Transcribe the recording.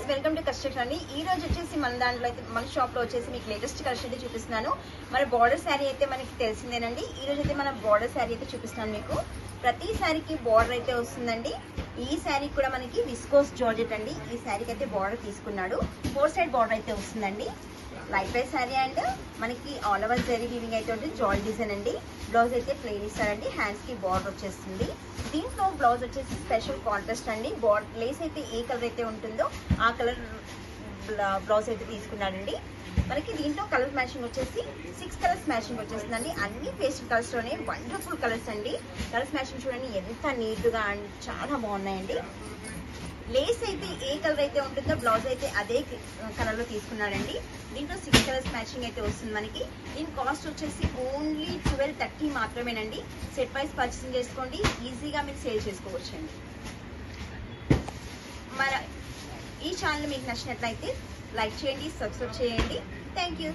Guys, welcome to customer అండి. ఈ రోజు వచ్చేసి మన దాంట్లో అయితే మన షాప్ లో వచ్చేసి మీకు లేటెస్ట్ కలెక్షన్ అయితే చూపిస్తున్నాను. మన బార్డర్ శారీ అయితే మనకి తెలిసిందేనండి. ఈ రోజు అయితే మన బార్డర్ శారీ అయితే చూపిస్తున్నాను మీకు. ప్రతి శారీకి బార్డర్ అయితే వస్తుందండి. ఈ శారీ కూడా మనకి విస్కోస్ జార్జెట్ అండి. ఈ శారీకి అయితే బార్డర్ తీసుకున్నాడు. 4 సైడ్ బార్డర్ అయితే వస్తుందండి. లైట్ వెయిట్ శారీ అండ్ మనకి ఆల్ ఓవర్ జరీ వీవింగ్ అయితే ఉంటుంది. జాల్ డిజైన్ అండి. బ్లౌజ్ అయితే ప్లెయిన్ ఇస్తారండి. హ్యాండ్స్ కి బార్డర్ వచ్చేస్తుంది. దీంట్లో బ్లౌజ్ వచ్చేసి స్పెషల్ కాంట్రాస్ట్ అండి. లేస్ అయితే ఏ కలర్ అయితే ఉంటుందో ఆ కలర్ బ్లౌజ్ అయితే తీసుకున్నాడండి. మనకి దీంట్లో కలర్ మ్యాచింగ్ వచ్చేసి 6 కలర్స్ మ్యాచింగ్ వచ్చేస్తుందండి. అన్ని పేస్టల్ కలర్స్ లోనే వండర్ఫుల్ కలర్స్ అండి. కలర్స్ మ్యాచింగ్ చూడండి ఎంత నీట్ గా అండ్ చాలా బాగున్నాయండి. లేస్ అయితే ఏ కలర్ అయితే ఉంటుందో బ్లౌజ్ అయితే అదే కలర్ లో తీసుకున్నాడండి. దీంట్లో 6 కలర్స్ మ్యాచింగ్ అయితే వస్తుంది మనకి. దీని కాస్ట్ వచ్చేసి ఓన్లీ 1230 మాత్రమేనండి. సెట్ వైస్ పర్చేసింగ్ చేసుకోండి, ఈజీగా మీరు సేల్ చేసుకోవచ్చండి. మరి ఈ ఛానల్ మీకు నచ్చినట్లయితే లైక్ చేయండి, సబ్స్క్రైబ్ చేయండి. Thank you.